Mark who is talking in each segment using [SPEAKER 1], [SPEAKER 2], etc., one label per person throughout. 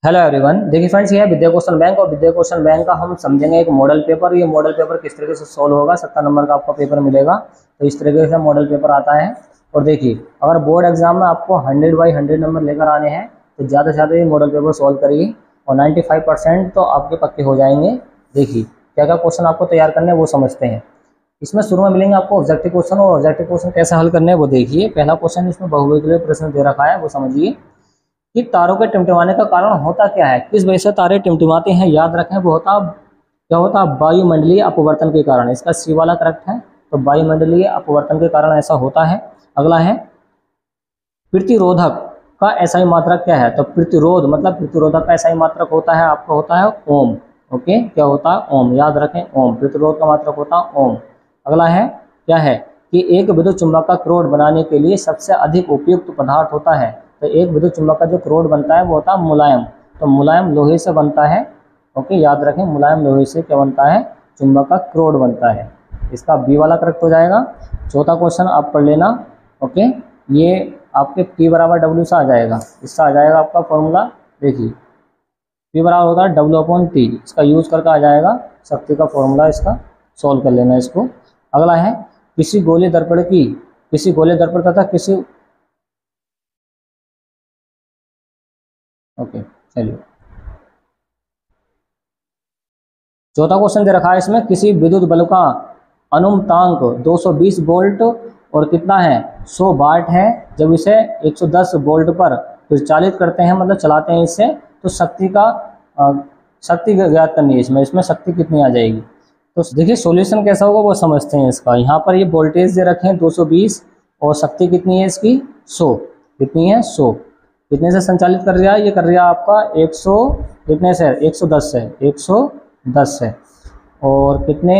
[SPEAKER 1] Hello everyone, देखिए friends, ये है विद्या क्वेश्चन बैंक और विद्या क्वेश्चन बैंक का हम समझेंगे एक मॉडल पेपर। ये मॉडल पेपर किस तरीके से सॉल्व होगा। 70 नंबर का आपका पेपर मिलेगा, तो इस तरीके से मॉडल पेपर आता है। और देखिए, अगर बोर्ड एग्जाम में आपको 100 बाई 100 नंबर लेकर आने हैं तो ज़्यादा से ज़्यादा ये मॉडल पेपर सॉल्व करिए और 95% तो आपके पक्के हो जाएंगे। देखिए क्या क्या क्वेश्चन आपको तैयार करने हैं वो समझते हैं। इसमें शुरू में मिलेंगे आपको ऑब्जेक्टिव क्वेश्चन, और ऑब्जेक्टिव क्वेश्चन कैसे हल करने हैं वो देखिए। पहला क्वेश्चन इसमें बहुविकल्पीय के लिए प्रश्न दे रखा है, वो समझिए कि तारों के टिमटिमाने का कारण होता क्या है। किस वजह से तारे टिमटिमाते हैं, याद रखें वो होता क्या होता वायुमंडलीय अपवर्तन के कारण। इसका सी वाला करेक्ट है, तो वायुमंडलीय अपवर्तन के कारण ऐसा होता है। अगला है प्रतिरोधक का एसआई मात्रक क्या है। तो प्रतिरोध मतलब प्रतिरोधक का एसआई मात्रक होता है आपका होता है ओम। ओके, क्या होता है ओम, याद रखें ओम। प्रतिरोध का मात्रक होता है ओम। अगला है क्या है कि एक विद्युत चुम्बक का क्रोड बनाने के लिए सबसे अधिक उपयुक्त पदार्थ होता है। तो एक विद्युत चुम्बक का जो क्रोड बनता है वो होता है मुलायम। तो मुलायम लोहे से बनता है। ओके, याद रखें मुलायम लोहे से क्या बनता है, चुम्बक का क्रोड बनता है। इसका बी वाला करेक्ट हो जाएगा। चौथा क्वेश्चन आप पढ़ लेना। ओके, ये आपके P बराबर W से आ जाएगा। इससे आ जाएगा आपका फॉर्मूला। देखिए P बराबर होता है W/T। इसका यूज करके आ जाएगा शक्ति का फॉर्मूला। इसका सॉल्व कर लेना इसको। अगला है किसी गोले दर्पण तथा किसी ओके चलिए, चौथा क्वेश्चन दे रखा है इसमें किसी विद्युत बल्ब का अनुमतांक 220 वोल्ट और कितना है 100 वाट है। जब इसे 110 वोल्ट पर प्रचालित करते हैं, मतलब चलाते हैं इससे, तो शक्ति ज्ञात करनी है। इसमें शक्ति कितनी आ जाएगी। तो देखिए सॉल्यूशन कैसा होगा वो समझते हैं इसका। यहाँ पर ये वोल्टेज दे रखे हैं 220 और शक्ति कितनी है इसकी 100। कितनी है 100। कितने से संचालित कर रहा है, ये कर रहा है आपका 100 कितने से 110 से 110 से। और कितने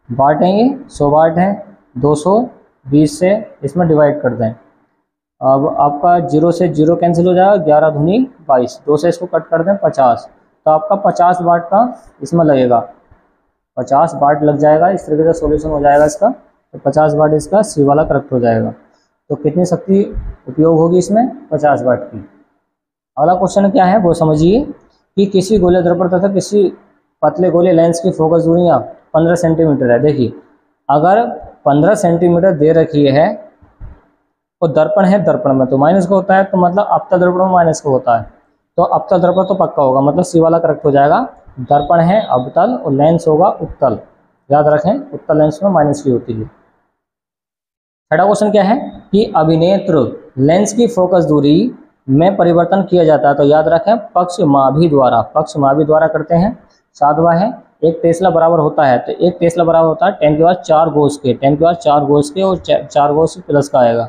[SPEAKER 1] वाट हैं ये 100 वाट है। 220 से इसमें डिवाइड कर दें। अब आपका 0 से 0 कैंसिल हो जाएगा, 11 दूनी 22। 2 से इसको कट कर दें 50, तो आपका 50 वाट का इसमें लगेगा। 50 वाट लग जाएगा। इस तरीके से सॉल्यूशन हो जाएगा इसका। तो 50 वाट इसका सी वाला करेक्ट हो जाएगा। तो कितनी शक्ति उपयोग होगी इसमें 50 वाट की। अगला क्वेश्चन क्या है वो समझिए कि किसी गोले दर्पण तथा किसी पतले गोले लेंस की फोकस दूरियां 15 सेंटीमीटर है। देखिए अगर 15 सेंटीमीटर दे रखी है और दर्पण है, दर्पण में तो माइनस का होता है, तो मतलब अपतल दर्पण में माइनस का होता है। तो अपतल दर्पण तो पक्का होगा, मतलब सी वाला करेक्ट हो जाएगा। दर्पण है अवतल और लेंस होगा उत्तल। याद रखें उत्तल लेंस में माइनस की होती है। छठा क्वेश्चन क्या है कि अभिनेत्र लेंस की फोकस दूरी में परिवर्तन किया जाता है। तो याद रखें पक्षमाभी द्वारा करते हैं। सातवां है एक टेस्ला बराबर होता है। तो एक टेस्ला बराबर होता है 10 के बाद 4 गोस के, 10 के बाद 4 गोस के, और 4 गोस प्लस का आएगा।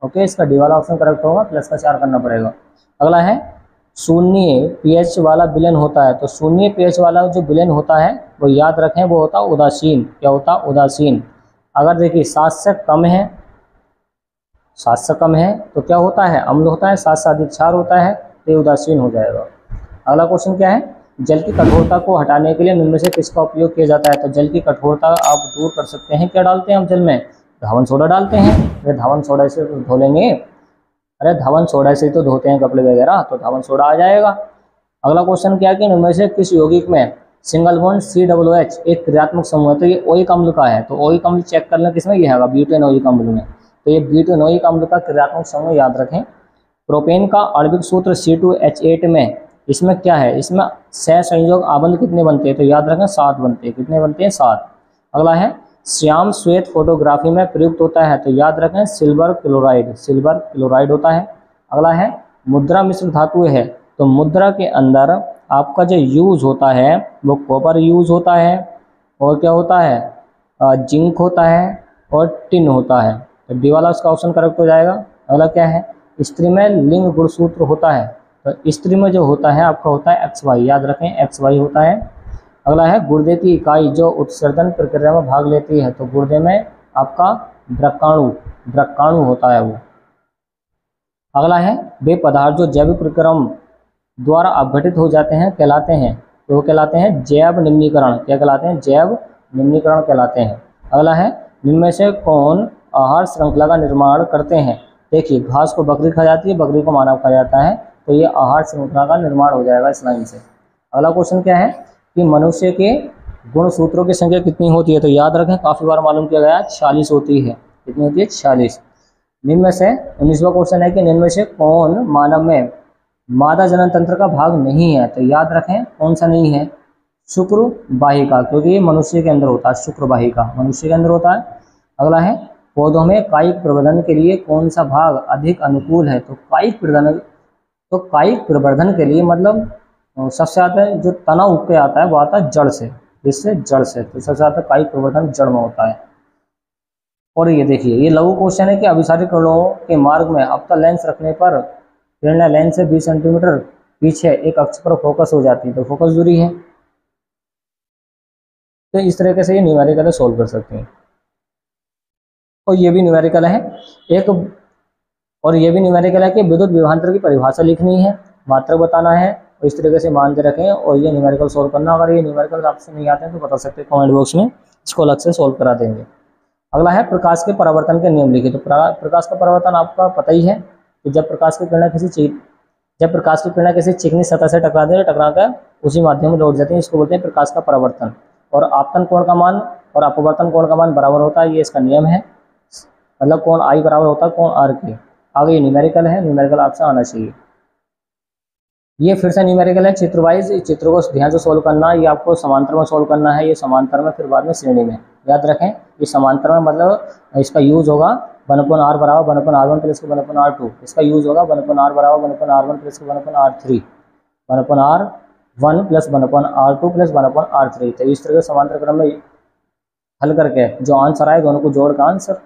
[SPEAKER 1] ओके, इसका डी वाला ऑप्शन करेक्ट होगा, प्लस का 4 करना पड़ेगा। अगला है शून्य पीएच वाला विलयन होता है। तो शून्य पीएच वाला जो विलयन होता है वो याद रखें वो होता है उदासीन। क्या होता है उदासीन। अगर देखिए 7 से कम है, 7 से कम है तो क्या होता है अम्ल होता है। 7 से अधिक क्षार होता है, तो ये उदासीन हो जाएगा। अगला क्वेश्चन क्या है जल की कठोरता को हटाने के लिए निम्न में से किसका उपयोग किया जाता है। तो जल की कठोरता आप दूर कर सकते हैं, क्या डालते हैं हम जल में, धावन सोडा डालते हैं। अरे धावन सोडा से तो धो लेंगे, अरे धावन सोडा से तो धोते हैं कपड़े वगैरह, तो धावन सोडा आ जाएगा। अगला क्वेश्चन क्या है कि इनमें से किस यौगिक में सिंगल बॉन्ड COOH एक क्रियात्मक समूह है। तो ये ओइक अम्ल का है। तो ओइक अम्ल चेक करना किसमें, ये है ब्यूटेनोइक अम्ल में। तो ये ब्यूटेनोइक अम्ल का क्रियात्मक समूह याद रखें। प्रोपेन का आणविक सूत्र C2H8 में इसमें क्या है, इसमें सहसंयोग आबंध कितने बनते हैं। तो याद रखें 7 बनते हैं। कितने बनते हैं 7। अगला है श्याम श्वेत फोटोग्राफी में प्रयुक्त होता है। तो याद रखें सिल्वर क्लोराइड होता है। अगला है मुद्रा मिश्र धातु है। तो मुद्रा के अंदर आपका जो यूज होता है वो कॉपर यूज होता है, और क्या होता है जिंक होता है, और टिन होता है। तो डी वाला उसका ऑप्शन करेक्ट हो जाएगा। अगला क्या है स्त्री में लिंग गुणसूत्र होता है। तो स्त्री में जो होता है आपका होता है XY। याद रखें XY होता है। अगला है गुर्दे की इकाई जो उत्सर्जन प्रक्रिया में भाग लेती है। तो गुर्दे में आपका वृक्काणु होता है वो। अगला है वे पदार्थ जो जैविक प्रक्रम द्वारा अपघटित हो जाते हैं कहलाते हैं। तो वो कहलाते हैं जैव निम्नीकरण। क्या कहलाते हैं, जैव निम्नीकरण कहलाते हैं। अगला है इनमें से कौन आहार श्रृंखला का निर्माण करते हैं। देखिए घास को बकरी खा जाती है, बकरी को मानव खा जाता है। तो ये आहार श्रृंखला का निर्माण हो जाएगा इस लाइन से। अगला क्वेश्चन क्या है कि मनुष्य के गुणसूत्रों की संख्या कितनी होती है, तो याद रखें काफ़ी बार मालूम किया गया 46 होती है। कितनी होती है? 46। निम्न में से 19वां क्वेश्चन है कि निम्न में से कौन मानव में मादा जनन तंत्र का भाग नहीं है, तो याद रखें कौन सा नहीं है? शुक्र वाहिका, क्योंकि ये मनुष्य के अंदर होता है, शुक्र वाहिका मनुष्य के अंदर होता है। अगला है पौधों में कायिक प्रवर्धन के लिए कौन सा भाग अधिक अनुकूल है, तो कायिक प्रवर्धन के लिए मतलब सबसे ज़्यादा जो तना उग के आता है वो आता है जड़ से, जिससे जड़ से, तो सबसे ज़्यादा कायिक प्रवर्धन जड़ में होता है। और ये देखिए ये लघु क्वेश्चन है कि अभिसारी किरणों के मार्ग में अवतल लेंस रखने पर किरणें लेंस से 20 सेंटीमीटर पीछे एक अक्ष पर फोकस हो जाती है, तो फोकस दूरी है। तो इस तरीके से ये न्यूमेरिकल सोल्व कर सकते हैं। और ये भी न्यूमेरिकल है एक, और ये भी न्यूमेरिकल है कि विद्युत विभवांतर की परिभाषा लिखनी है, मात्रक बताना है, और इस तरीके से मान के रखें और ये न्यूमेरिकल सोल्व करना। अगर ये न्यूमेरिकल आपसे नहीं आते हैं तो बता सकते हैं कमेंट बॉक्स में, इसको अलग से सोल्व करा देंगे। अगला है प्रकाश के परावर्तन के नियम लिखिए। तो प्रकाश का परावर्तन आपका पता ही है कि जब प्रकाश की किरणें किसी चिकनी सतह से टकराकर उसी माध्यम में लौट जाती है, इसको बोलते हैं प्रकाश का परावर्तन। और आपतन कोण का मान और अपवर्तन कोण का मान बराबर होता है, ये इसका नियम है, मतलब कोण आई बराबर होता है कोण आर के। आगे ये न्यूमेरिकल है, न्यूमेरिकल आपसे आना चाहिए। ये फिर से न्यूमेरिकल है चित्र वाइज, चित्र को ध्यान से सोल्व करना, ये आपको समांतर में सोल्व करना है, ये समांतर में फिर बाद में श्रेणी में। याद रखें ये समांतर में मतलब इसका यूज होगा 1/r बराबर 1/r1 प्लस 1/r2, इसका यूज होगा 1/r बराबर 1/r1 plus 1/r3, 1/r1 plus 1/r2 plus 1/r3। तो इस तरह के समांतर क्रम में हल करके जो आंसर आए दोनों को जोड़ का आंसर।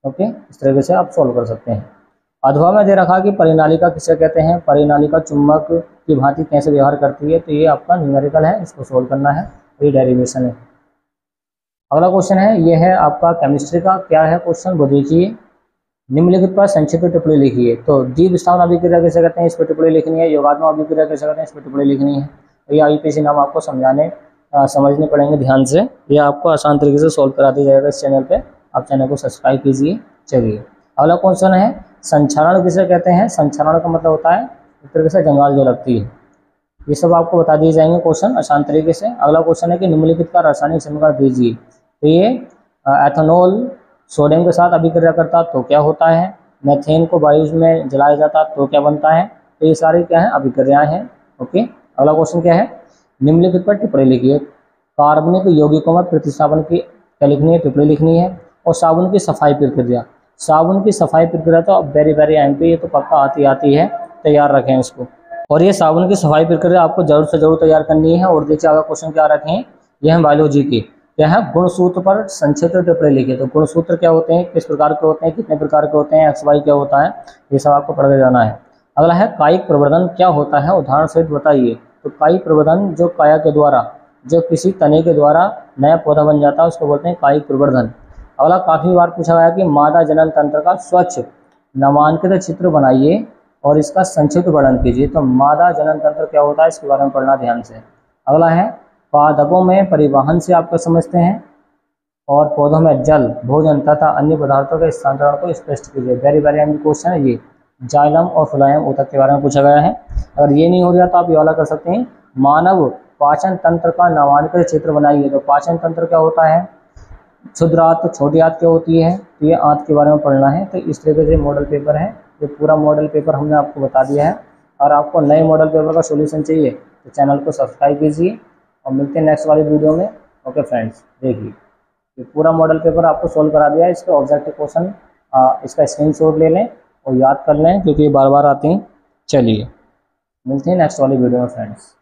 [SPEAKER 1] ओके, इस तरीके से आप सोल्व कर सकते हैं। अधवा में दे रखा कि परिनालिका किसे कहते हैं, परिनालिका चुंबक की भांति कैसे व्यवहार करती है, तो ये आपका न्यूमेरिकल है, इसको सोल्व करना है, ये डेरिवेशन है। अगला क्वेश्चन है ये है आपका केमिस्ट्री का, क्या है क्वेश्चन वो देखिए। निम्नलिखित पर संक्षिप्त टिप्पणी लिखिए। तो द्वि विस्थापन अभिक्रिया कैसे कहते हैं, इस पर टिप्पणी लिखनी है। योगात्मक अभिक्रिया कैसे कहते हैं, इस पर टिप्पणी लिखनी है। तो ये आईपीसी नाम आपको समझने पड़ेंगे ध्यान से, ये आपको आसान तरीके से सोल्व करा दिया जाएगा इस चैनल पे। आप चैनल को सब्सक्राइब कीजिए। चलिए अगला क्वेश्चन है संचारण किसे कहते हैं। संचारण का मतलब होता है एक तरीके से जंगाल जो लगती है, ये सब आपको बता दिए जाएंगे क्वेश्चन आसान तरीके से। अगला क्वेश्चन है कि निम्नलिखित का रासायनिक समीकरण दीजिए। तो ये एथेनॉल सोडियम के साथ अभिक्रिया करता तो क्या होता है, मेथेन को वायु में जलाया जाता तो क्या बनता है, तो ये सारी क्या है अभिक्रियाएं हैं। ओके, अगला क्वेश्चन क्या है निम्नलिखित पर टिप्पणी लिखिए। कार्बनिक यौगिकों में प्रतिस्थापन की क्या लिखनी है, टिप्पणी लिखनी है। और साबुन की सफाई प्रक्रिया, साबुन की सफाई प्रक्रिया तो वेरी वेरी एमपी, ये तो पक्का आती है, तैयार रखें इसको। और ये साबुन की सफाई प्रक्रिया आपको जरूर से जरूर तैयार करनी है। और देखिए अगला क्वेश्चन क्या रखें, ये है बायोलॉजी की, क्या है गुणसूत्र पर संक्षिप्त टिप्पणी लिखिए। तो गुणसूत्र क्या होते हैं, किस प्रकार के होते हैं, कितने प्रकार के होते हैं, XY क्या होता है, ये सब आपको पढ़ के जाना है। अगला है कायिक प्रवर्धन क्या होता है, उदाहरण सहित बताइए। तो कायिक प्रवर्धन जो काया के द्वारा, जो किसी तने के द्वारा नया पौधा बन जाता है उसको बोलते हैं कायिक प्रवर्धन। अगला काफी बार पूछा गया कि मादा जनन तंत्र का स्वच्छ नामांकित चित्र बनाइए और इसका संक्षिप्त वर्णन कीजिए। तो मादा जनन तंत्र क्या होता है इसके बारे में पढ़ना ध्यान से। अगला है पादपों में परिवहन से आप क्या समझते हैं, और पौधों में जल, भोजन तथा अन्य पदार्थों के स्थानांतरण को स्पष्ट कीजिए। वेरी वेरी अहम क्वेश्चन है ये, जाइलम और फ्लोएम ऊतक के बारे में पूछा गया है। अगर ये नहीं हो रहा तो आप ये वाला कर सकते हैं, मानव पाचन तंत्र का नामांकित चित्र बनाइए। तो पाचन तंत्र क्या होता है, क्षुद्र आंत, तो छोटी आंत क्या होती है, तो ये आंत के बारे में पढ़ना है। तो इस तरीके से मॉडल पेपर है, ये पूरा मॉडल पेपर हमने आपको बता दिया है। और आपको नए मॉडल पेपर का सॉल्यूशन चाहिए तो चैनल को सब्सक्राइब कीजिए और मिलते हैं नेक्स्ट वाली वीडियो में। ओके फ्रेंड्स, देखिए ये पूरा मॉडल पेपर आपको सोल्व करा दिया है। इसके ऑब्जेक्टिव क्वेश्चन इसका स्क्रीनशॉट ले लें और याद कर लें क्योंकि ये बार बार आते हैं। चलिए मिलते हैं नेक्स्ट वाली वीडियो में फ्रेंड्स।